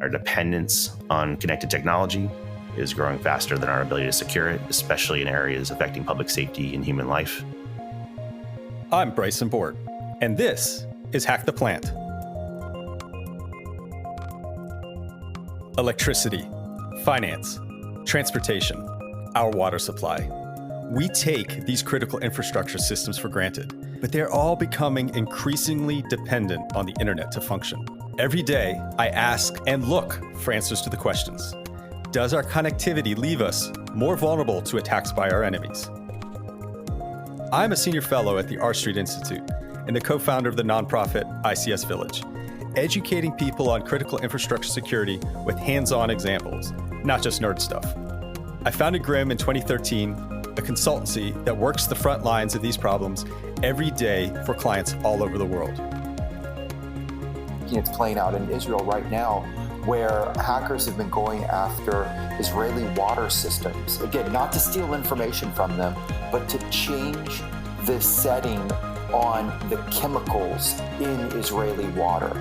Our dependence on connected technology is growing faster than our ability to secure it, especially in areas affecting public safety and human life. I'm Bryson Bort, and this is Hack the Plant. Electricity, finance, transportation, our water supply. We take these critical infrastructure systems for granted, but they're all becoming increasingly dependent on the internet to function. Every day, I ask and look for answers to the questions. Does our connectivity leave us more vulnerable to attacks by our enemies? I'm a senior fellow at the R Street Institute and the co-founder of the nonprofit ICS Village, educating people on critical infrastructure security with hands-on examples, not just nerd stuff. I founded Grim in 2013, a consultancy that works the front lines of these problems every day for clients all over the world. It's playing out in Israel right now, where hackers have been going after Israeli water systems. Again, not to steal information from them, but to change the setting on the chemicals in Israeli water.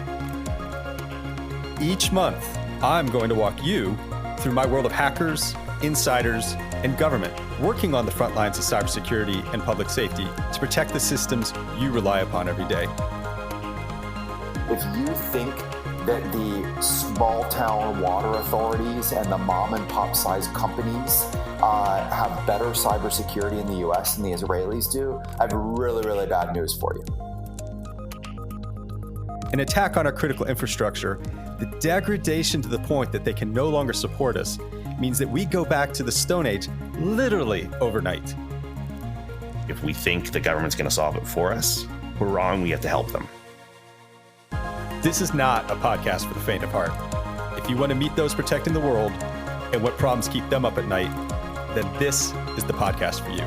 Each month, I'm going to walk you through my world of hackers, insiders, and government, working on the front lines of cybersecurity and public safety to protect the systems you rely upon every day. If you think that the small town water authorities and the mom and pop sized companies have better cybersecurity in the US than the Israelis do, I have really, really bad news for you. An attack on our critical infrastructure, the degradation to the point that they can no longer support us, means that we go back to the Stone Age literally overnight. If we think the government's going to solve it for us, we're wrong. We have to help them. This is not a podcast for the faint of heart. If you want to meet those protecting the world and what problems keep them up at night, then this is the podcast for you.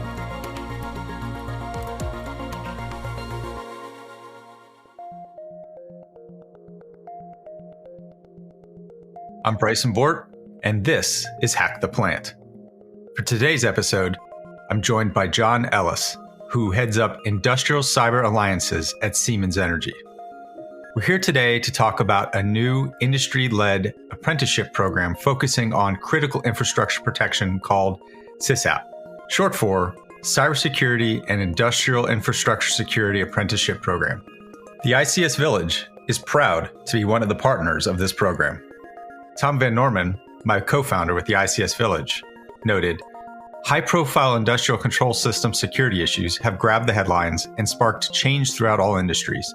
I'm Bryson Bort, and this is Hack the Plant. For today's episode, I'm joined by John Ellis, who heads up Industrial Cyber Alliances at Siemens Energy. We're here today to talk about a new industry-led apprenticeship program focusing on critical infrastructure protection called CIISAp, short for Cybersecurity and Industrial Infrastructure Security Apprenticeship Program. The ICS Village is proud to be one of the partners of this program. Tom Van Norman, my co-founder with the ICS Village, noted, high-profile industrial control system security issues have grabbed the headlines and sparked change throughout all industries.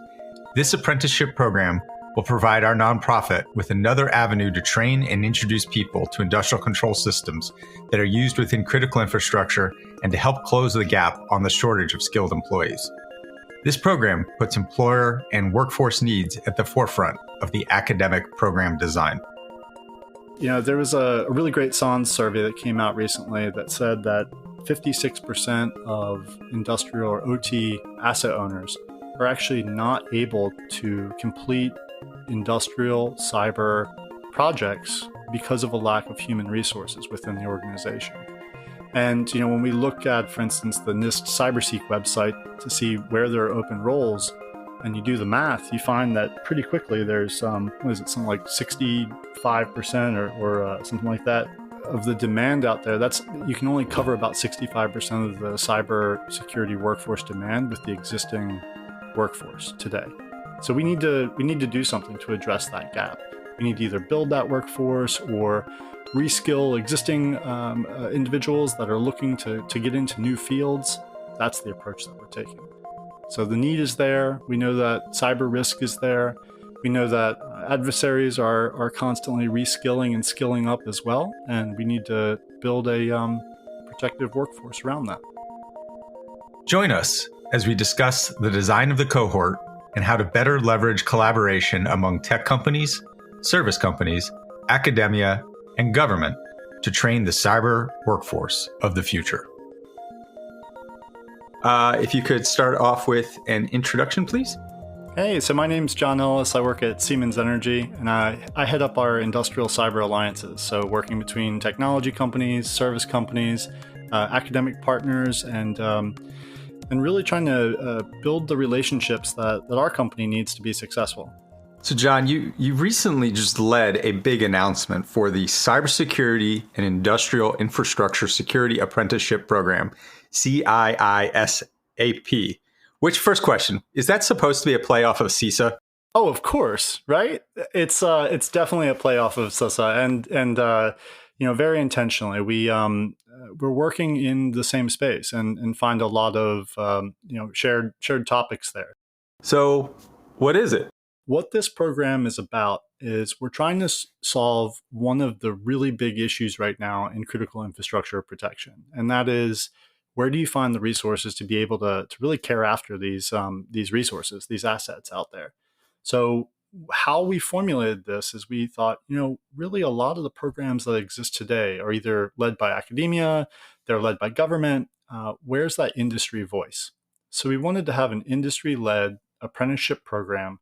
This apprenticeship program will provide our nonprofit with another avenue to train and introduce people to industrial control systems that are used within critical infrastructure and to help close the gap on the shortage of skilled employees. This program puts employer and workforce needs at the forefront of the academic program design. You know, there was a really great SONS survey that came out recently that said that 56% of industrial or OT asset owners are actually not able to complete industrial cyber projects because of a lack of human resources within the organization. And, you know, when we look at, for instance, the NIST CyberSeek website to see where there are open roles, and you do the math, you find that pretty quickly there's, something like 65% or something like that of the demand out there. You can only cover about 65% of the cyber security workforce demand with the existing workforce today. So we need to do something to address that gap. We need to either build that workforce or reskill existing individuals that are looking to get into new fields. That's the approach that we're taking. So the need is there. We know that cyber risk is there. We know that adversaries are constantly reskilling and skilling up as well. And we need to build a protective workforce around that. Join us as we discuss the design of the cohort and how to better leverage collaboration among tech companies, service companies, academia, and government to train the cyber workforce of the future. If you could start off with an introduction, please. Hey, so my name's John Ellis. I work at Siemens Energy, and I head up our industrial cyber alliances. So working between technology companies, service companies, academic partners, and really trying to build the relationships that our company needs to be successful. So, John, you recently just led a big announcement for the Cybersecurity and Industrial Infrastructure Security Apprenticeship Program, CIISAp. Which, first question, is that supposed to be a playoff of CISA? Oh, of course, right? It's definitely a playoff of CISA, and very intentionally. We're working in the same space and find a lot of shared topics there. So, what is it? What this program is about is we're trying to solve one of the really big issues right now in critical infrastructure protection, and that is, where do you find the resources to be able to really care after these resources, these assets out there? So how we formulated this is we thought, really a lot of the programs that exist today are either led by academia, they're led by government. Where's that industry voice? So we wanted to have an industry-led apprenticeship program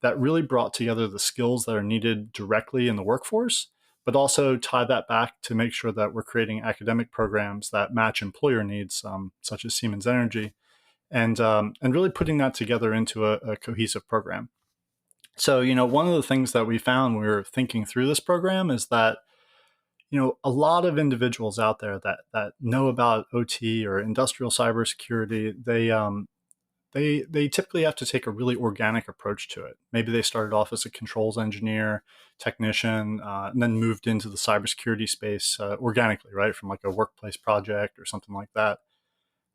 that really brought together the skills that are needed directly in the workforce, but also tie that back to make sure that we're creating academic programs that match employer needs, such as Siemens Energy, and really putting that together into a cohesive program. So, one of the things that we found when we were thinking through this program is that, a lot of individuals out there that know about OT or industrial cybersecurity, they typically have to take a really organic approach to it. Maybe they started off as a controls engineer, technician, and then moved into the cybersecurity space organically, right, from like a workplace project or something like that.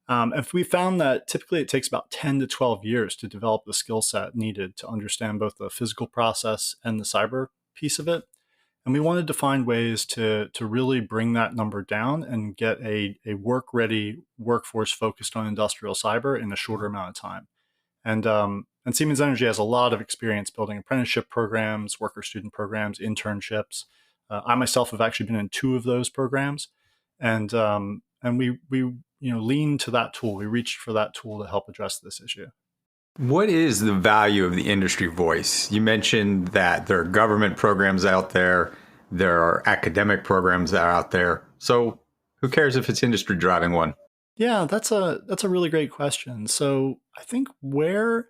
If we found that typically it takes about 10 to 12 years to develop the skill set needed to understand both the physical process and the cyber piece of it. And we wanted to find ways to really bring that number down and get a work-ready workforce focused on industrial cyber in a shorter amount of time. And Siemens Energy has a lot of experience building apprenticeship programs, worker-student programs, internships. I myself have actually been in 2 of those programs, and we leaned to that tool. We reached for that tool to help address this issue. What is the value of the industry voice? You mentioned that there are government programs out there, there are academic programs that are out there. So who cares if it's industry driving one? Yeah, that's a really great question. So I think where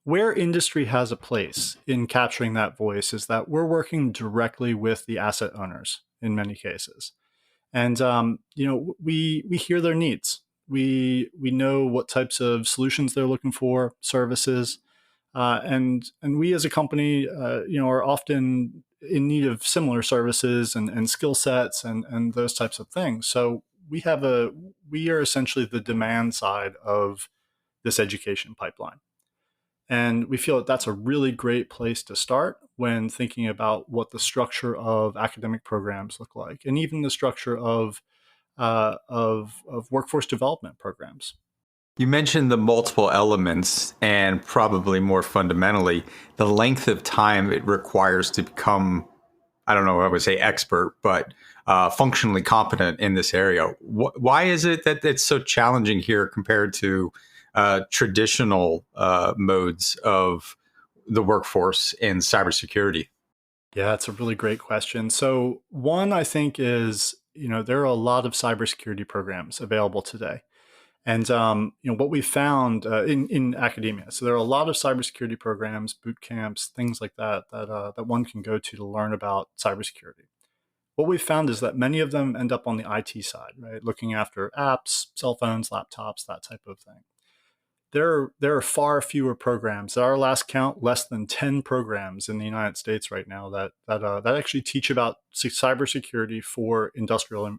industry has a place in capturing that voice is that we're working directly with the asset owners in many cases. And we hear their needs. We know what types of solutions they're looking for, services, and we as a company, are often in need of similar services and skill sets and those types of things. So we are essentially the demand side of this education pipeline. And we feel that that's a really great place to start when thinking about what the structure of academic programs look like, and even the structure of workforce development programs. You mentioned the multiple elements and probably more fundamentally, the length of time it requires to become, I don't know, I would say expert, but functionally competent in this area. Why is it that it's so challenging here compared to traditional modes of the workforce in cybersecurity? Yeah, it's a really great question. So one, I think, is, there are a lot of cybersecurity programs available today. And what we found in academia, so there are a lot of cybersecurity programs, boot camps, things like that one can go to learn about cybersecurity. What we found is that many of them end up on the IT side, right, looking after apps, cell phones, laptops, that type of thing. There are far fewer programs. At our last count, less than 10 programs in the United States right now that actually teach about cybersecurity for industrial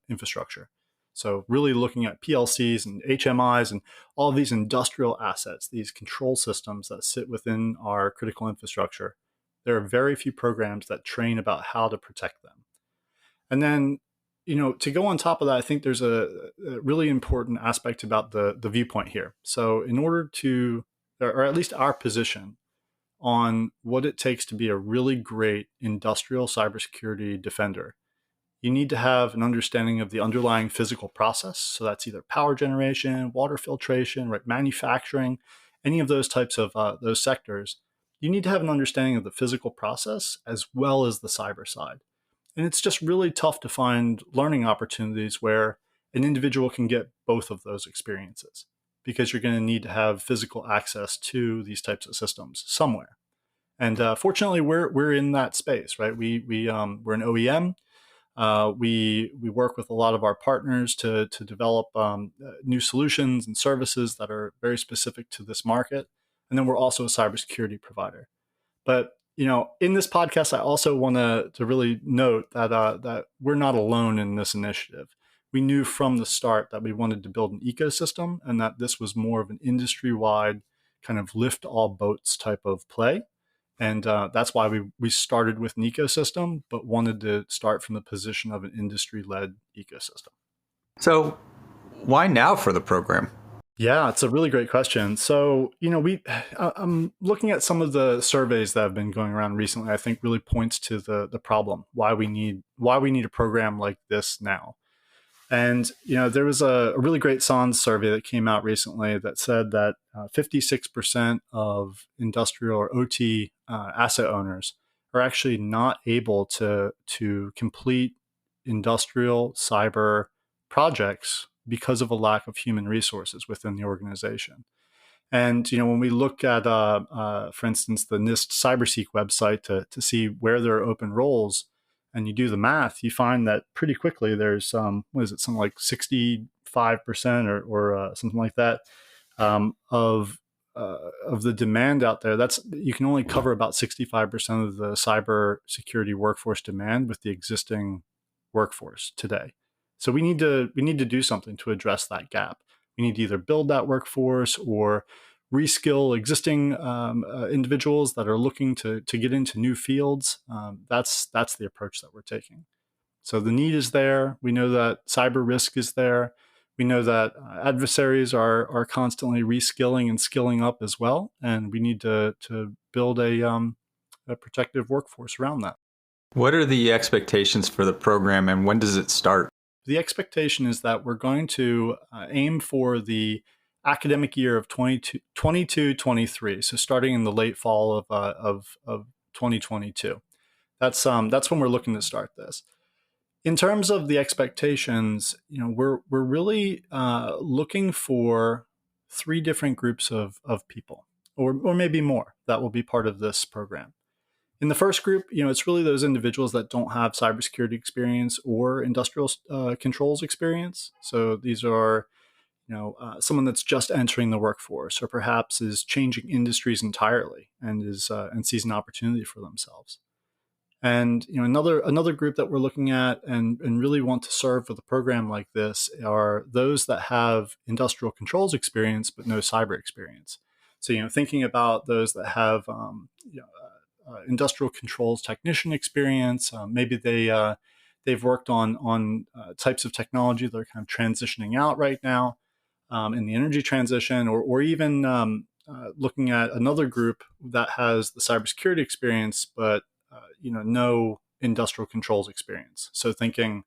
infrastructure. So really looking at PLCs and HMIs and all of these industrial assets, these control systems that sit within our critical infrastructure. There are very few programs that train about how to protect them. And then, to go on top of that, I think there's a really important aspect about the viewpoint here. So in order to, or at least our position on what it takes to be a really great industrial cybersecurity defender, you need to have an understanding of the underlying physical process. So that's either power generation, water filtration, right, manufacturing, any of those types of those sectors. You need to have an understanding of the physical process as well as the cyber side. And it's just really tough to find learning opportunities where an individual can get both of those experiences, because you're going to need to have physical access to these types of systems somewhere. And fortunately, we're in that space, right? We're an OEM. We work with a lot of our partners to develop new solutions and services that are very specific to this market. And then we're also a cybersecurity provider. But in this podcast, I also want to really note that that we're not alone in this initiative. We knew from the start that we wanted to build an ecosystem, and that this was more of an industry-wide kind of lift all boats type of play. And that's why we started with an ecosystem, but wanted to start from the position of an industry-led ecosystem. So, why now for the program? Yeah, it's a really great question. So, I'm looking at some of the surveys that have been going around recently. I think really points to the problem, why we need a program like this now. And there was a really great SONS survey that came out recently that said that 56% of industrial or OT asset owners are actually not able to complete industrial cyber projects because of a lack of human resources within the organization. And when we look at, for instance, the NIST CyberSeek website to see where there are open roles, and you do the math, you find that pretty quickly there's something like 65% or something like that of the demand out there. You can only cover about 65% of the cybersecurity workforce demand with the existing workforce today. So we need to do something to address that gap. We need to either build that workforce or reskill existing individuals that are looking to get into new fields. That's the approach that we're taking. So the need is there. We know that cyber risk is there. We know that adversaries are constantly reskilling and skilling up as well, and we need to build a protective workforce around that. What are the expectations for the program, and when does it start? The expectation is that we're going to aim for the academic year of 22-23, so starting in the late fall of 2022. That's when we're looking to start this. In terms of the expectations, we're really looking for 3 different groups of people, or maybe more, that will be part of this program. In the first group, it's really those individuals that don't have cybersecurity experience or industrial controls experience. So these are, someone that's just entering the workforce, or perhaps is changing industries entirely and sees an opportunity for themselves. And another group that we're looking at and really want to serve with a program like this are those that have industrial controls experience but no cyber experience. So thinking about those that have industrial controls technician experience. Maybe they've worked on types of technology that are kind of transitioning out right now in the energy transition, or even looking at another group that has the cybersecurity experience, but no industrial controls experience. So thinking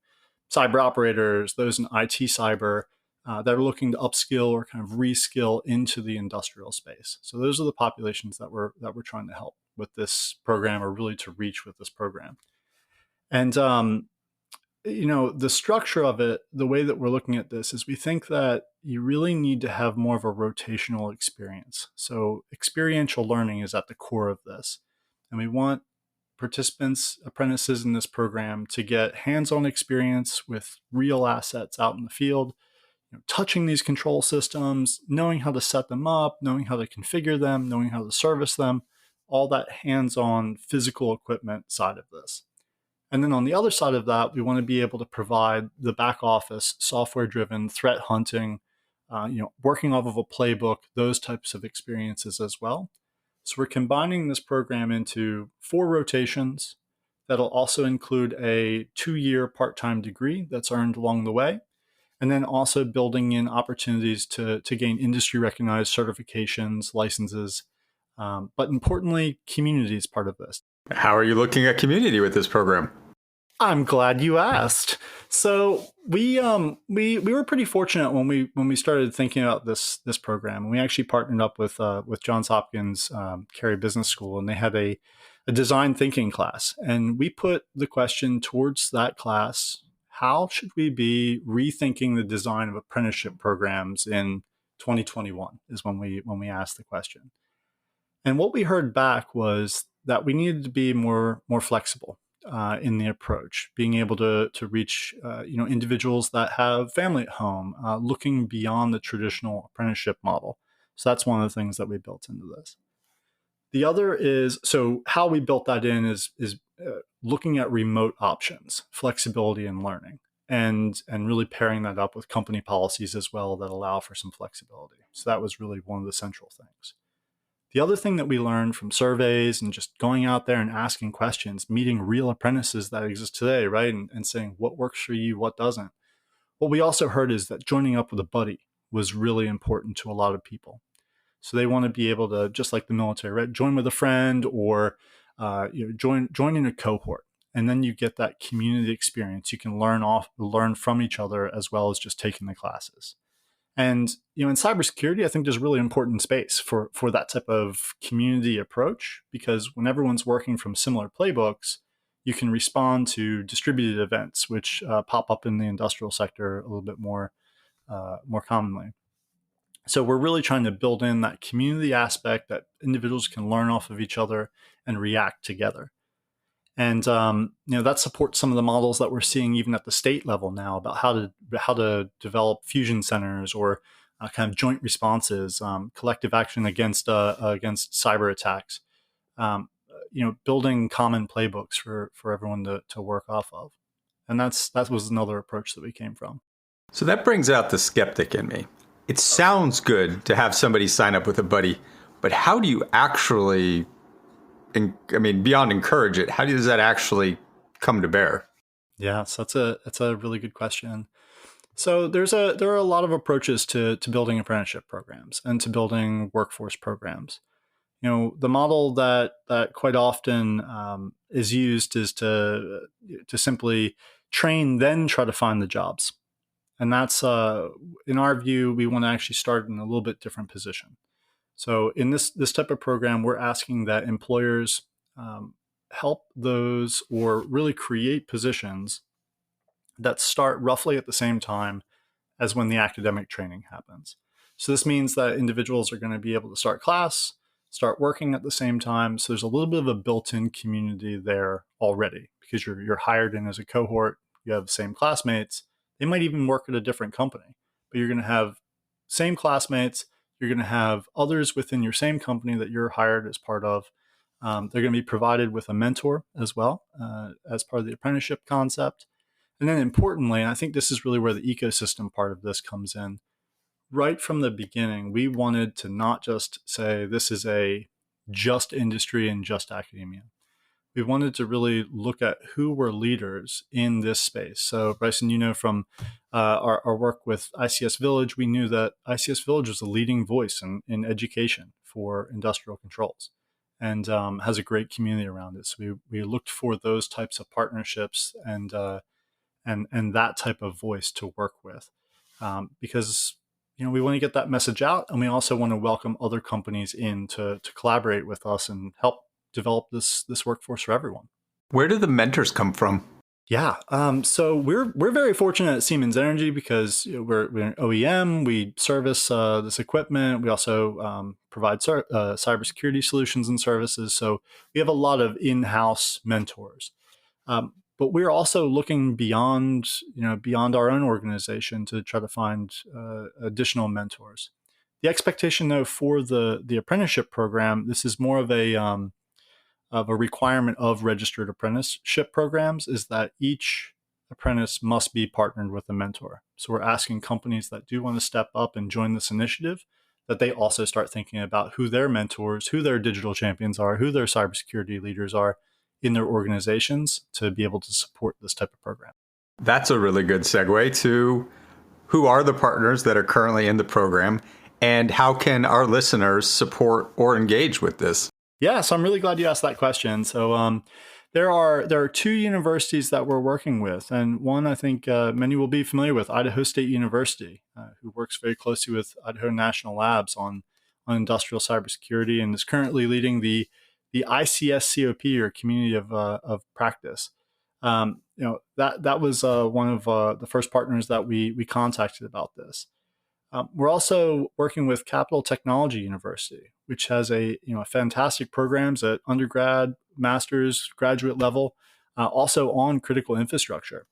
cyber operators, those in IT cyber that are looking to upskill or kind of reskill into the industrial space. So those are the populations that we're trying to help with this program, or really to reach with this program. And the structure of it, the way that we're looking at this is we think that you really need to have more of a rotational experience. So experiential learning is at the core of this. And we want participants, apprentices in this program to get hands-on experience with real assets out in the field, touching these control systems, knowing how to set them up, knowing how to configure them, knowing how to service them, all that hands-on physical equipment side of this. And then on the other side of that, we want to be able to provide the back office, software-driven threat hunting, working off of a playbook, those types of experiences as well. So we're combining this program into 4 rotations that'll also include a 2-year part-time degree that's earned along the way, and then also building in opportunities to gain industry-recognized certifications, licenses, but importantly, community is part of this. How are you looking at community with this program? I'm glad you asked. So we were pretty fortunate when we started thinking about this program. We actually partnered up with Johns Hopkins Carey Business School, and they had a design thinking class, and we put the question towards that class: how should we be rethinking the design of apprenticeship programs in 2021? Is when we asked the question. And what we heard back was that we needed to be more flexible in the approach, being able to reach individuals that have family at home, looking beyond the traditional apprenticeship model. So that's one of the things that we built into this. The other is, so how we built that in is looking at remote options, flexibility in learning, and really pairing that up with company policies as well that allow for some flexibility. So that was really one of the central things. The other thing that we learned from surveys and just going out there and asking questions, meeting real apprentices that exist today, right? And saying what works for you, what doesn't. What we also heard is that joining up with a buddy was really important to a lot of people. So they want to be able to, just like the military, right? Join with a friend or join in a cohort. And then you get that community experience. You can learn from each other as well as just taking the classes. And in cybersecurity, I think there's really important space for that type of community approach, because when everyone's working from similar playbooks, you can respond to distributed events, which pop up in the industrial sector a little bit more commonly. So we're really trying to build in that community aspect that individuals can learn off of each other and react together. And that supports some of the models that we're seeing even at the state level now about how to develop fusion centers or kind of joint responses, collective action against cyber attacks. Building common playbooks for everyone to work off of, and that was another approach that we came from. So that brings out the skeptic in me. It sounds good to have somebody sign up with a buddy, but how do you actually? Beyond encourage it, how does that actually come to bear? Yeah, so that's a really good question. So there are a lot of approaches to building apprenticeship programs and to building workforce programs. The model that quite often is used is to simply train, then try to find the jobs. And that's, in our view, we want to actually start in a little bit different position. So in this type of program, we're asking that employers help those or really create positions that start roughly at the same time as when the academic training happens. So this means that individuals are going to be able to start class, start working at the same time. So there's a little bit of a built-in community there already, because you're hired in as a cohort, you have the same classmates. They might even work at a different company, but you're going to have same classmates. You're going to have others within your same company that you're hired as part of. They're going to be provided with a mentor as well as part of the apprenticeship concept. And then importantly, and I think this is really where the ecosystem part of this comes in, right from the beginning, we wanted to not just say this is a just industry and just academia. We wanted to really look at who were leaders in this space. So Bryson, from our work with ICS Village, we knew that ICS Village was a leading voice in education for industrial controls and has a great community around it. So we looked for those types of partnerships and that type of voice to work with because we want to get that message out, and we also want to welcome other companies in to collaborate with us and help develop this workforce for everyone. Where do the mentors come from? Yeah, so we're very fortunate at Siemens Energy because we're an OEM. We service this equipment. We also provide cybersecurity solutions and services. So we have a lot of in-house mentors. But we're also looking beyond our own organization to try to find additional mentors. The expectation, though, for the apprenticeship program, this is more of a requirement of registered apprenticeship programs, is that each apprentice must be partnered with a mentor. So we're asking companies that do want to step up and join this initiative that they also start thinking about who their mentors, who their digital champions are, who their cybersecurity leaders are in their organizations to be able to support this type of program. That's a really good segue to who are the partners that are currently in the program and how can our listeners support or engage with this? Yeah, so I'm really glad you asked that question. So there are two universities that we're working with, and one I think many will be familiar with, Idaho State University, who works very closely with Idaho National Labs on industrial cybersecurity and is currently leading the CIISAp, or Community of Practice. That was one of the first partners that we contacted about this. We're also working with Capital Technology University, which has a fantastic programs at undergrad, master's, graduate level, also on critical infrastructure.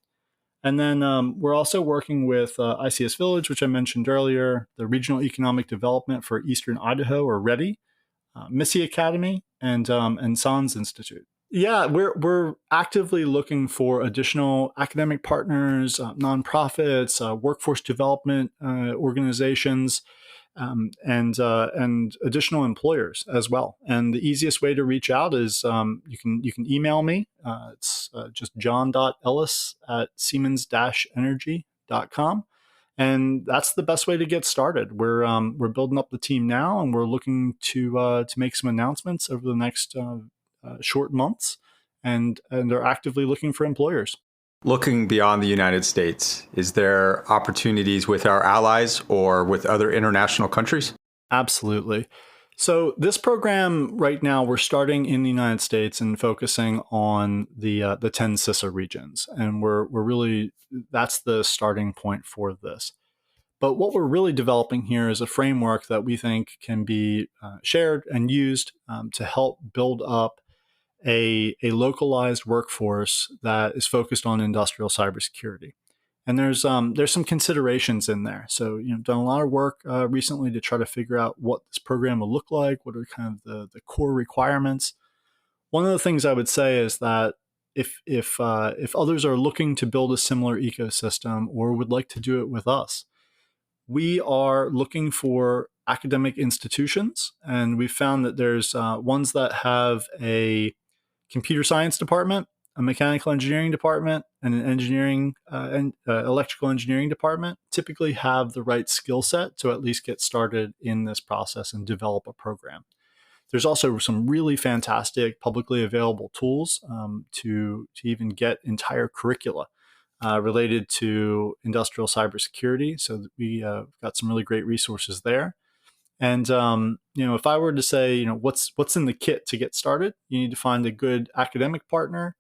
And then we're also working with ICS Village, which I mentioned earlier, the Regional Economic Development for Eastern Idaho, or READY, Missy Academy, and Sans Institute. Yeah, we're actively looking for additional academic partners, nonprofits, workforce development organizations, and additional employers as well. And the easiest way to reach out is you can email me. It's just john.ellis@siemens-energy.com. And that's the best way to get started. We're building up the team now, and we're looking to make some announcements over the next short months, and are actively looking for employers. Looking beyond the United States, is there opportunities with our allies or with other international countries? Absolutely. So this program right now, we're starting in the United States and focusing on the 10 CISA regions, and we're really, that's the starting point for this. But what we're really developing here is a framework that we think can be shared and used to help build up a localized workforce that is focused on industrial cybersecurity. And there's some considerations in there. So, done a lot of work recently to try to figure out what this program will look like. What are kind of the core requirements? One of the things I would say is that if others are looking to build a similar ecosystem or would like to do it with us, we are looking for academic institutions, and we've found that there's ones that have a computer science department, a mechanical engineering department, and an engineering and electrical engineering department typically have the right skill set to at least get started in this process and develop a program. There's also some really fantastic publicly available tools to even get entire curricula related to industrial cybersecurity. So we got some really great resources there. And if I were to say, what's in the kit to get started, you need to find a good academic partner,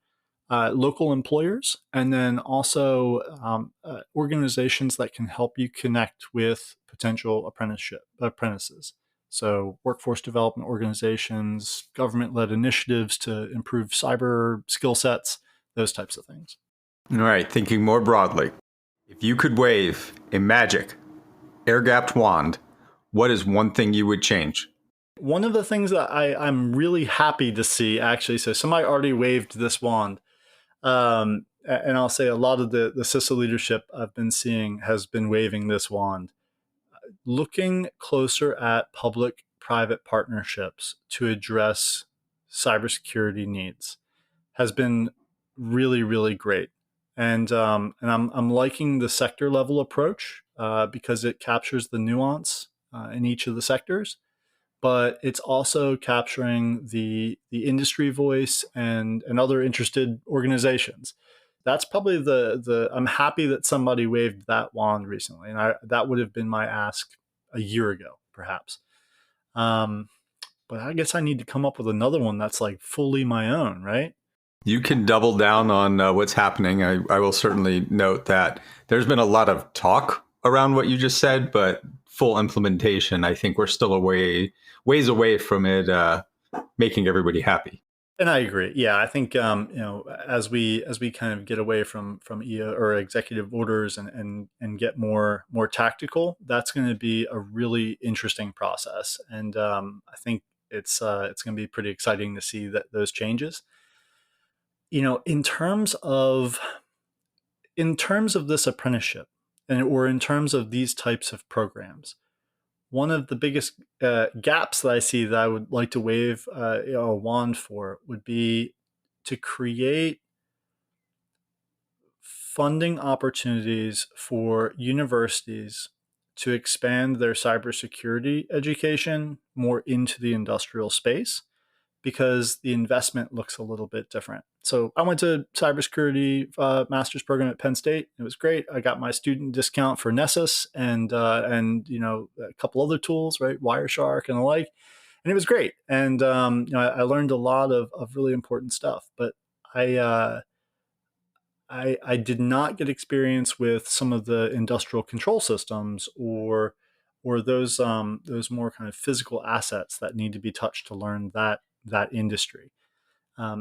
local employers, and then also organizations that can help you connect with potential apprentices. So workforce development organizations, government-led initiatives to improve cyber skill sets, those types of things. All right, thinking more broadly, if you could wave a magic, air-gapped wand, what is one thing you would change? One of the things that I'm really happy to see, actually, so somebody already waved this wand, and I'll say a lot of the CISA leadership I've been seeing has been waving this wand, looking closer at public-private partnerships to address cybersecurity needs has been really, really great. And I'm liking the sector level approach because it captures the nuance in each of the sectors, but it's also capturing the industry voice and other interested organizations. That's probably the I'm happy that somebody waved that wand recently, and that would have been my ask a year ago, perhaps. But I guess I need to come up with another one that's like fully my own, right? You can double down on what's happening. I will certainly note that there's been a lot of talk around what you just said, but full implementation, I think we're still ways away from it making everybody happy. And I agree. Yeah, I think as we kind of get away from EO or executive orders and get more tactical, that's going to be a really interesting process. And I think it's going to be pretty exciting to see those changes. In terms of this apprenticeship, or in terms of these types of programs, one of the biggest gaps that I see that I would like to wave a wand for would be to create funding opportunities for universities to expand their cybersecurity education more into the industrial space, because the investment looks a little bit different. So I went to cybersecurity master's program at Penn State. It was great. I got my student discount for Nessus and a couple other tools, right, Wireshark and the like, and it was great. And I learned a lot of really important stuff. But I did not get experience with some of the industrial control systems or or those more kind of physical assets that need to be touched to learn that industry.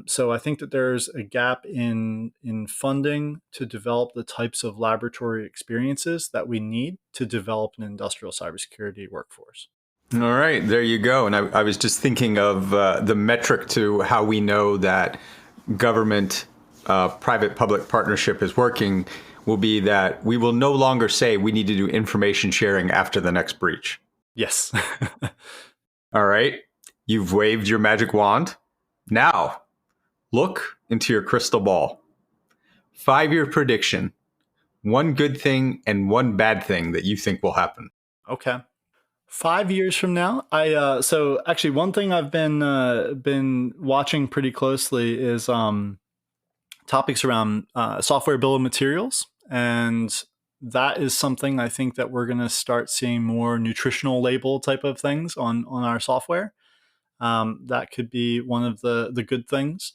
So I think that there's a gap in funding to develop the types of laboratory experiences that we need to develop an industrial cybersecurity workforce. All right, there you go. And I was just thinking of the metric to how we know that government private-public partnership is working will be that we will no longer say we need to do information sharing after the next breach. Yes. All right, you've waved your magic wand. Now, look into your crystal ball. 5-year prediction. One good thing and one bad thing that you think will happen. Okay. 5 years from now, so actually one thing I've been watching pretty closely is topics around software bill of materials, and that is something I think that we're going to start seeing more nutritional label type of things on our software. That could be one of the good things.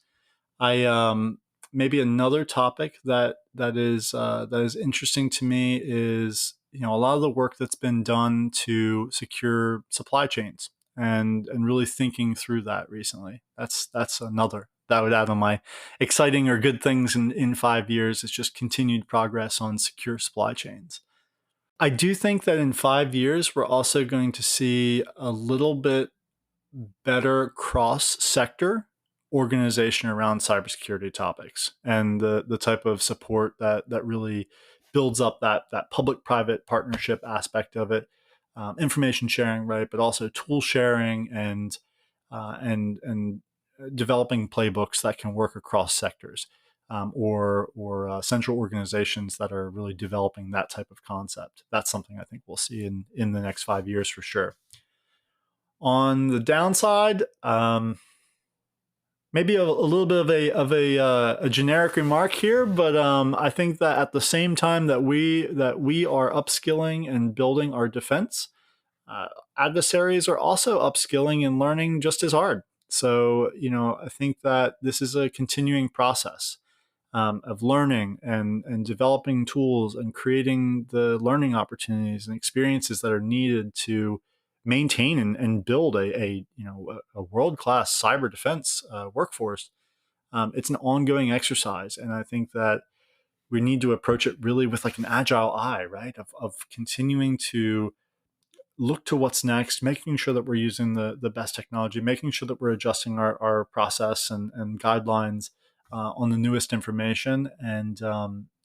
Maybe another topic that is interesting to me is, a lot of the work that's been done to secure supply chains and really thinking through that recently. That's another that I would add on my exciting or good things in 5 years is just continued progress on secure supply chains. I do think that in 5 years, we're also going to see a little bit better cross-sector organization around cybersecurity topics and the type of support that really builds up that public-private partnership aspect of it, information sharing, right, but also tool sharing and developing playbooks that can work across sectors, or central organizations that are really developing that type of concept. That's something I think we'll see in the next 5 years for sure. On the downside, maybe a little bit of a generic remark here, but I think that at the same time that we are upskilling and building our defense, adversaries are also upskilling and learning just as hard. So, I think that this is a continuing process of learning and developing tools and creating the learning opportunities and experiences that are needed to maintain and build a world-class cyber defense workforce. It's an ongoing exercise, and I think that we need to approach it really with like an agile eye, right? Of continuing to look to what's next, making sure that we're using the best technology, making sure that we're adjusting our process and guidelines on the newest information, and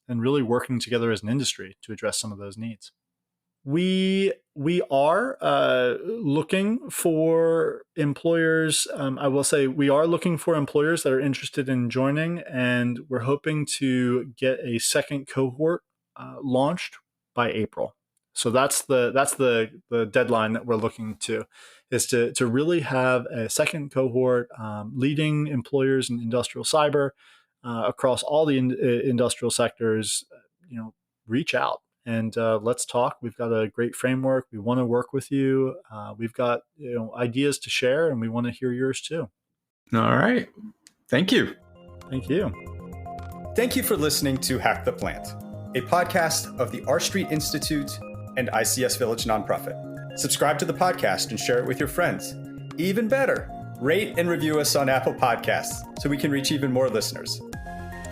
really working together as an industry to address some of those needs. We are looking for employers. I will say we are looking for employers that are interested in joining, and we're hoping to get a second cohort launched by April. So that's the deadline that we're looking to, is to really have a second cohort leading employers in industrial cyber across all the industrial sectors. Reach out. And let's talk. We've got a great framework. We want to work with you. We've got ideas to share, and we want to hear yours too. All right. Thank you. Thank you. Thank you for listening to Hack the Plant, a podcast of the R Street Institute and ICS Village nonprofit. Subscribe to the podcast and share it with your friends. Even better, rate and review us on Apple Podcasts so we can reach even more listeners.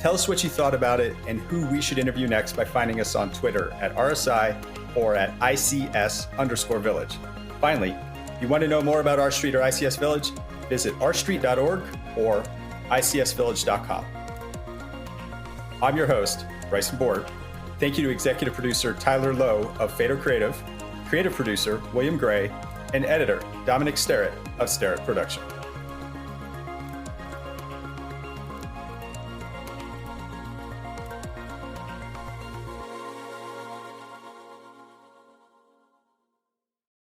Tell us what you thought about it and who we should interview next by finding us on Twitter at RSI or at ICS_Village. Finally, if you want to know more about R Street or ICS Village, visit rstreet.org or icsvillage.com. I'm your host, Bryson Bort. Thank you to executive producer Tyler Lowe of Fader Creative, creative producer William Gray, and editor Dominic Sterrett of Sterrett Production.